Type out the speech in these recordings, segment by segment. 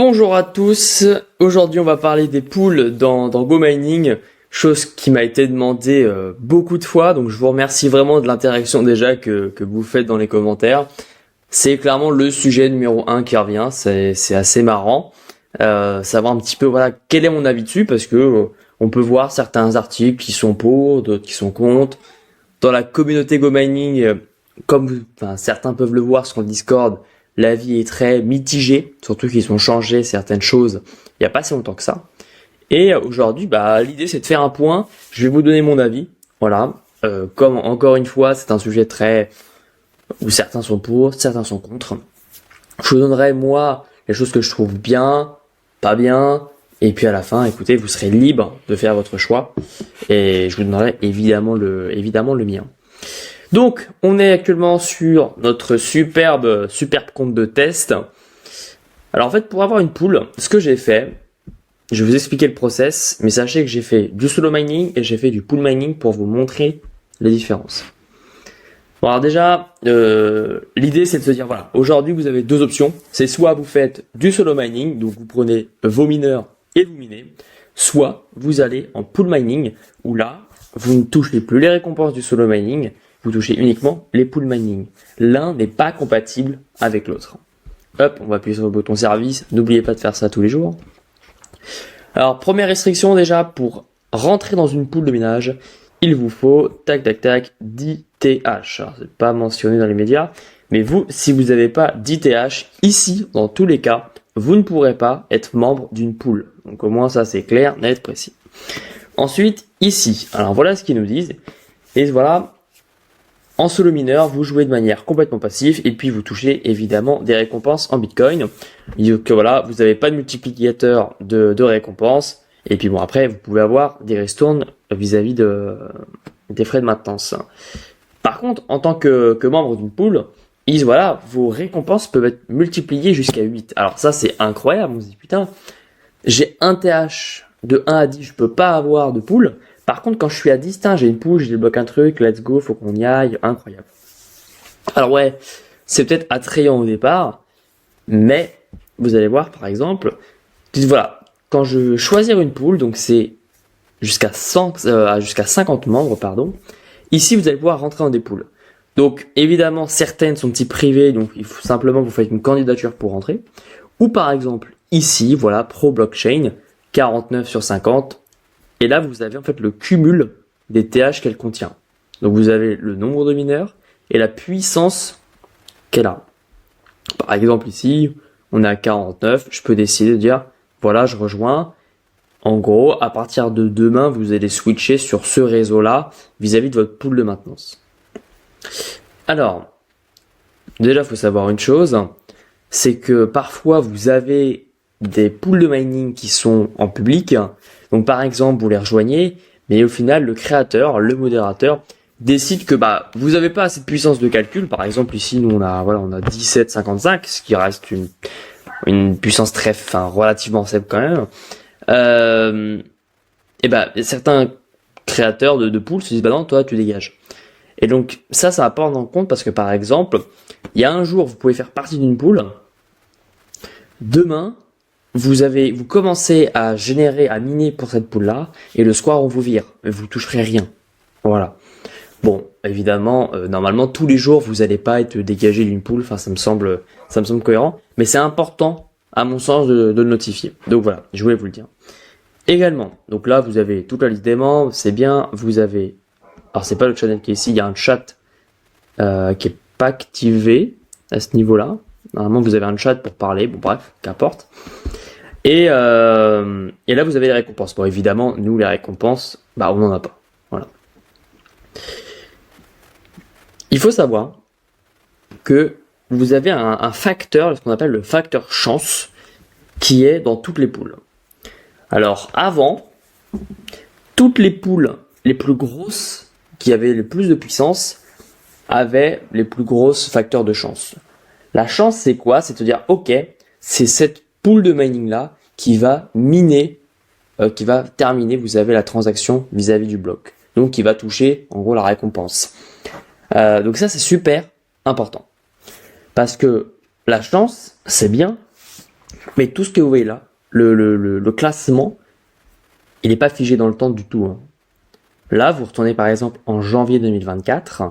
Bonjour à tous, aujourd'hui on va parler des poules dans GoMining, chose qui m'a été demandée beaucoup de fois, donc je vous remercie vraiment de l'interaction déjà que vous faites dans les commentaires. C'est clairement le sujet numéro 1 qui revient, c'est assez marrant, savoir un petit peu voilà quel est mon avis dessus, parce que on peut voir certains articles qui sont pour, d'autres qui sont contre. Dans la communauté GoMining, certains peuvent le voir sur le Discord, l'avis est très mitigé, surtout qu'ils ont changé certaines choses il n'y a pas si longtemps que ça. Et aujourd'hui, l'idée c'est de faire un point, je vais vous donner mon avis, voilà. Comme encore une fois, c'est un sujet où certains sont pour, certains sont contre. Je vous donnerai moi les choses que je trouve bien, pas bien, et puis à la fin, écoutez, vous serez libre de faire votre choix, et je vous donnerai évidemment le mien. Donc, on est actuellement sur notre superbe compte de test. Alors en fait, pour avoir une pool, ce que j'ai fait, je vais vous expliquer le process, mais sachez que j'ai fait du solo mining et j'ai fait du pool mining pour vous montrer les différences. Bon alors déjà, l'idée c'est de se dire, voilà, aujourd'hui vous avez deux options. C'est soit vous faites du solo mining, donc vous prenez vos mineurs et vous minez, soit vous allez en pool mining, où là, vous ne touchez plus les récompenses du solo mining, vous touchez uniquement les pool mining. L'un n'est pas compatible avec l'autre. Hop, on va appuyer sur le bouton service. N'oubliez pas de faire ça tous les jours. Alors, première restriction déjà, pour rentrer dans une pool de minage, il vous faut, 10 TH. Alors, c'est pas mentionné dans les médias, mais vous, si vous n'avez pas 10 TH, ici, dans tous les cas, vous ne pourrez pas être membre d'une pool. Donc au moins ça c'est clair, net, précis. Ensuite, ici, alors voilà ce qu'ils nous disent. Et voilà, en solo mineur, vous jouez de manière complètement passive et puis vous touchez évidemment des récompenses en Bitcoin. Ils disent que voilà, vous n'avez pas de multiplicateur de récompenses. Et puis bon, après, vous pouvez avoir des ristournes vis-à-vis des frais de maintenance. Par contre, en tant que membre d'une pool, ils disent voilà, vos récompenses peuvent être multipliées jusqu'à 8. Alors ça, c'est incroyable. On se dit putain, j'ai un TH de 1 à 10, je peux pas avoir de pool. Par contre, quand je suis à 10, j'ai une pool, je débloque un truc, let's go, faut qu'on y aille, incroyable. Alors ouais, c'est peut-être attrayant au départ, mais vous allez voir par exemple, dites voilà, quand je choisir une pool, donc c'est jusqu'à 50 membres, pardon. Ici, vous allez pouvoir rentrer dans des pools. Donc évidemment, certaines sont de type privé, donc il faut simplement vous faites une candidature pour rentrer. Ou par exemple, ici, voilà, Pro Blockchain, 49 sur 50. Et là, vous avez en fait le cumul des TH qu'elle contient. Donc vous avez le nombre de mineurs et la puissance qu'elle a. Par exemple ici, on est à 49, je peux décider de dire, voilà, je rejoins. En gros, à partir de demain, vous allez switcher sur ce réseau-là vis-à-vis de votre pool de maintenance. Alors, déjà, il faut savoir une chose, c'est que parfois, vous avez des pools de mining qui sont en public. Donc par exemple, vous les rejoignez, mais au final, le créateur, le modérateur, décide que vous avez pas assez de puissance de calcul. Par exemple, ici, nous on a 17,55, ce qui reste une puissance relativement faible quand même. Certains créateurs de poules se disent non, toi tu dégages. Et donc ça va prendre en compte parce que par exemple, il y a un jour vous pouvez faire partie d'une pool, demain vous commencez à miner pour cette pool là, et le soir on vous vire, mais vous toucherez rien. Voilà. Bon, évidemment, normalement tous les jours vous n'allez pas être dégagé d'une pool, ça me semble cohérent, mais c'est important à mon sens de le notifier. Donc voilà, je voulais vous le dire. Également, donc là vous avez toute la liste des membres, c'est bien, vous avez, alors c'est pas le channel qui est ici, il y a un chat qui est pas activé à ce niveau-là. Normalement vous avez un chat pour parler, bon bref, qu'importe. Et là vous avez les récompenses. Bon évidemment, nous les récompenses, on n'en a pas. Voilà. Il faut savoir que vous avez un facteur, ce qu'on appelle le facteur chance, qui est dans toutes les poules. Alors avant, toutes les poules les plus grosses, qui avaient le plus de puissance, avaient les plus grosses facteurs de chance. La chance c'est quoi? C'est de dire ok, c'est cette pool de mining là qui va miner, qui va terminer, vous avez la transaction vis-à-vis du bloc. Donc qui va toucher en gros la récompense. Donc ça c'est super important. Parce que la chance, c'est bien, Mais tout ce que vous voyez là, le classement, il n'est pas figé dans le temps du tout, hein. Là, vous retournez par exemple en janvier 2024.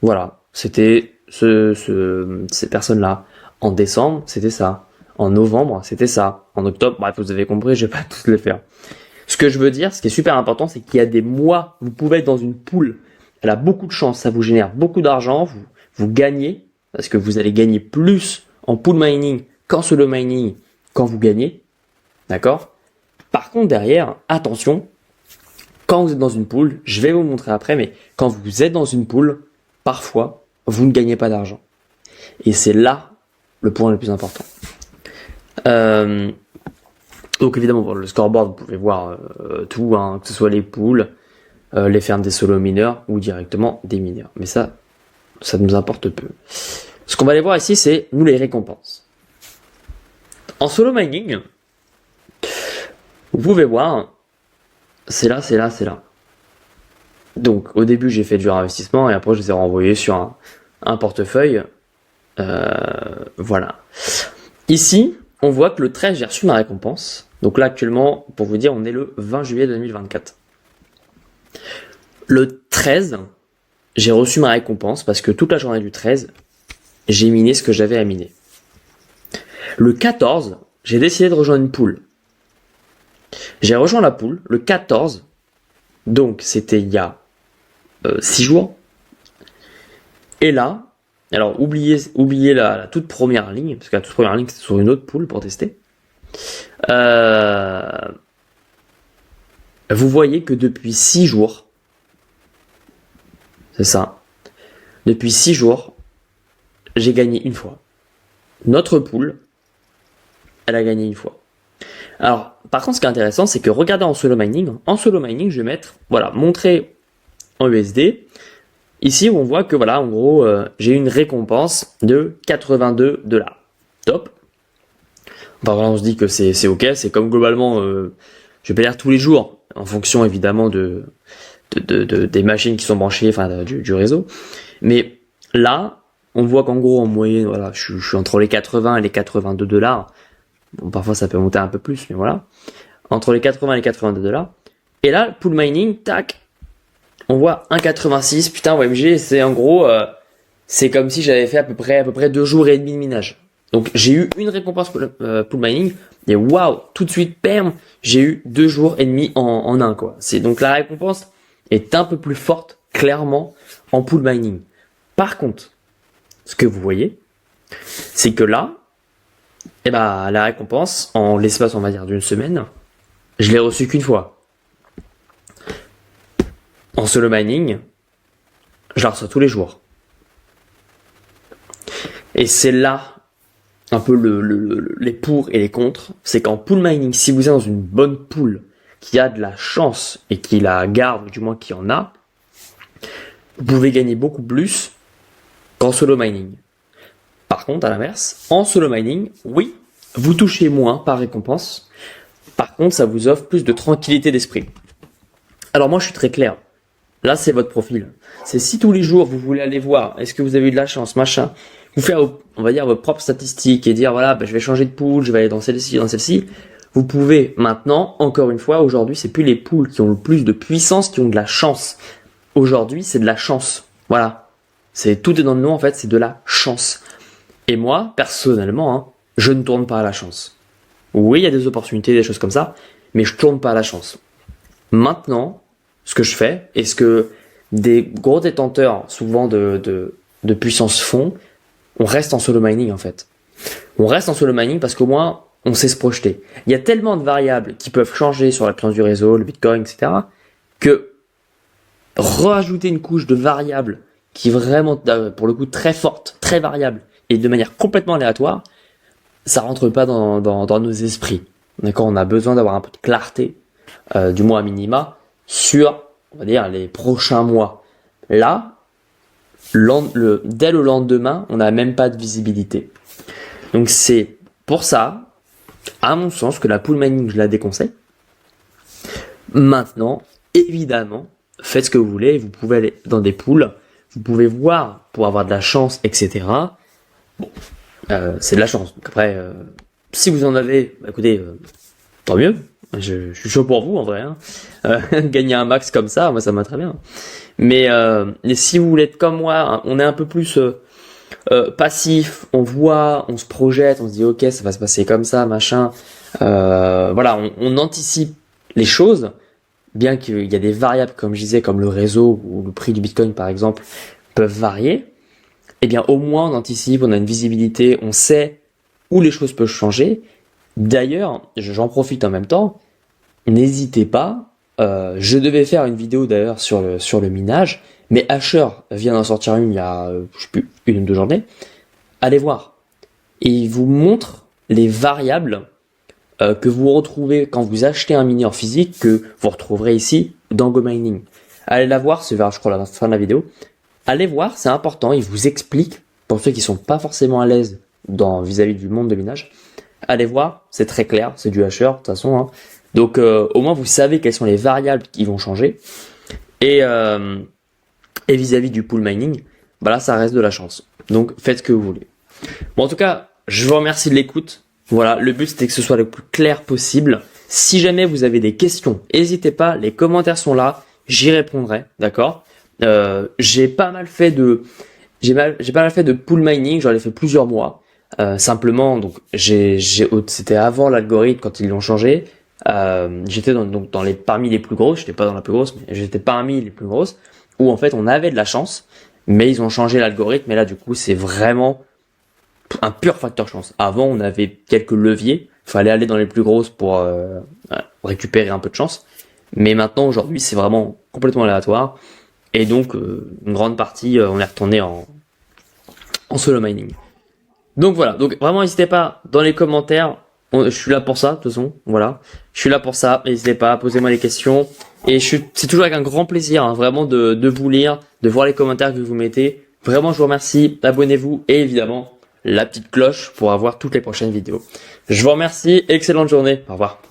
Voilà, c'était ces personnes-là. En décembre, c'était ça. En novembre, c'était ça. En octobre, bref, vous avez compris, je vais pas tous les faire. Ce que je veux dire, ce qui est super important, c'est qu'il y a des mois, vous pouvez être dans une pool. Elle a beaucoup de chance, ça vous génère beaucoup d'argent, vous gagnez, parce que vous allez gagner plus en pool mining qu'en solo mining quand vous gagnez. D'accord? Par contre, derrière, attention, quand vous êtes dans une pool, je vais vous montrer après, mais quand vous êtes dans une pool, parfois, vous ne gagnez pas d'argent. Et c'est là le point le plus important. Donc évidemment, pour le scoreboard, vous pouvez voir tout, hein, que ce soit les pools, les fermes des solo mineurs ou directement des mineurs. Mais ça nous importe peu. Ce qu'on va aller voir ici, c'est nous les récompenses. En solo mining, vous pouvez voir, c'est là, c'est là, c'est là. Donc au début, j'ai fait du investissement et après, je les ai renvoyés sur un portefeuille. Voilà. Ici, on voit que le 13, j'ai reçu ma récompense. Donc là, actuellement, pour vous dire, on est le 20 juillet 2024. Le 13, j'ai reçu ma récompense parce que toute la journée du 13, j'ai miné ce que j'avais à miner. Le 14, j'ai décidé de rejoindre une pool. J'ai rejoint la pool le 14, donc c'était il y a 6 jours. Et là, alors oubliez la toute première ligne, parce que la toute première ligne c'est sur une autre pool pour tester. Vous voyez que depuis 6 jours, c'est ça, depuis 6 jours, j'ai gagné une fois. Notre pool, elle a gagné une fois. Alors, par contre, ce qui est intéressant, c'est que regardez en solo mining. En solo mining, je vais mettre, voilà, montrer en USD. Ici, on voit que, voilà, en gros, j'ai une récompense de 82 $. Top. Enfin, voilà, on se dit que c'est ok. C'est comme globalement, je vais pas dire tous les jours, en fonction évidemment des machines qui sont branchées, enfin, du réseau. Mais là, on voit qu'en gros, en moyenne, voilà, je suis entre les 80 et les 82 $. Bon, parfois ça peut monter un peu plus, mais voilà. Entre les 80 et les 82 $. Et là, pool mining, tac, on voit 1,86. Putain, OMG, c'est en gros, c'est comme si j'avais fait à peu près 2 jours et demi de minage. Donc j'ai eu une récompense pool mining, et waouh, tout de suite, perm, j'ai eu 2 jours et demi en un, quoi. C'est donc la récompense est un peu plus forte, clairement, en pool mining. Par contre, ce que vous voyez, c'est que là, et bah, la récompense, en l'espace, on va dire, d'une semaine, je l'ai reçue qu'une fois. En solo mining, je la reçois tous les jours. Et c'est là, un peu les pour et les contre, c'est qu'en pool mining, si vous êtes dans une bonne pool, qui a de la chance, et qui la garde, ou du moins qui en a, vous pouvez gagner beaucoup plus qu'en solo mining. Par contre, à l'inverse, en solo mining, oui, vous touchez moins par récompense. Par contre, ça vous offre plus de tranquillité d'esprit. Alors moi, je suis très clair. Là, c'est votre profil. C'est si tous les jours, vous voulez aller voir, est-ce que vous avez eu de la chance, machin, vous faire, on va dire, vos propres statistiques et dire, voilà, je vais changer de pool, je vais aller dans celle-ci. Vous pouvez maintenant, encore une fois, aujourd'hui, c'est plus les pools qui ont le plus de puissance, qui ont de la chance. Aujourd'hui, c'est de la chance. Voilà. Tout est dans le nom, en fait, c'est de la chance. Et moi, personnellement, hein, je ne tourne pas à la chance. Oui, il y a des opportunités, des choses comme ça, mais je tourne pas à la chance. Maintenant, ce que je fais, et ce que des gros détenteurs, souvent de puissance font, on reste en solo mining, en fait. On reste en solo mining parce qu'au moins, on sait se projeter. Il y a tellement de variables qui peuvent changer sur la puissance du réseau, le Bitcoin, etc., que rajouter une couche de variables qui est vraiment, pour le coup, très forte, très variable, et de manière complètement aléatoire, ça rentre pas dans nos esprits. D'accord, on a besoin d'avoir un peu de clarté, du moins à minima, sur, on va dire, les prochains mois. Là, dès le lendemain, on n'a même pas de visibilité. Donc c'est pour ça, à mon sens, que la pool mining, je la déconseille. Maintenant, évidemment, faites ce que vous voulez, vous pouvez aller dans des pools, vous pouvez voir pour avoir de la chance, etc. Bon, c'est de la chance. Donc après, si vous en avez, bah, écoutez, tant mieux. Je suis chaud pour vous en vrai. Hein. Gagner un max comme ça, moi ça m'a très bien. Mais si vous voulez être comme moi, hein, on est un peu plus passif, on voit, on se projette, on se dit ok, ça va se passer comme ça, machin. Voilà, on anticipe les choses, bien qu'il y a des variables, comme je disais, comme le réseau ou le prix du Bitcoin par exemple, peuvent varier. Eh bien, au moins on anticipe, on a une visibilité, on sait où les choses peuvent changer. D'ailleurs, j'en profite en même temps. N'hésitez pas. Je devais faire une vidéo d'ailleurs sur le minage, mais Asher vient d'en sortir une il y a je sais plus, 1 ou 2 journées. Allez voir. Et il vous montre les variables que vous retrouvez quand vous achetez un mineur physique que vous retrouverez ici dans GoMining. Allez la voir, c'est vers je crois la fin de la vidéo. Allez voir, c'est important. Il vous explique pour ceux qui sont pas forcément à l'aise vis-à-vis du monde de minage. Allez voir, c'est très clair, c'est du Asher de toute façon. Hein. Donc au moins vous savez quelles sont les variables qui vont changer. Et vis-à-vis du pool mining, bah là ça reste de la chance. Donc faites ce que vous voulez. Bon en tout cas, je vous remercie de l'écoute. Voilà, le but c'était que ce soit le plus clair possible. Si jamais vous avez des questions, n'hésitez pas, les commentaires sont là, j'y répondrai, d'accord. J'ai pas mal fait de pool mining, j'en ai fait plusieurs mois. Simplement, donc c'était avant l'algorithme quand ils l'ont changé. J'étais parmi les plus grosses, j'étais pas dans la plus grosse, mais j'étais parmi les plus grosses, où en fait on avait de la chance, mais ils ont changé l'algorithme, et là du coup c'est vraiment un pur facteur chance. Avant on avait quelques leviers, fallait aller dans les plus grosses pour récupérer un peu de chance, mais maintenant aujourd'hui c'est vraiment complètement aléatoire, et donc une grande partie on est retourné en solo mining. Donc voilà, donc vraiment n'hésitez pas dans les commentaires, je suis là pour ça de toute façon, voilà, je suis là pour ça, n'hésitez pas, posez-moi les questions, et c'est toujours avec un grand plaisir, hein, vraiment de vous lire, de voir les commentaires que vous mettez, vraiment je vous remercie, abonnez-vous, et évidemment la petite cloche pour avoir toutes les prochaines vidéos. Je vous remercie, excellente journée, au revoir.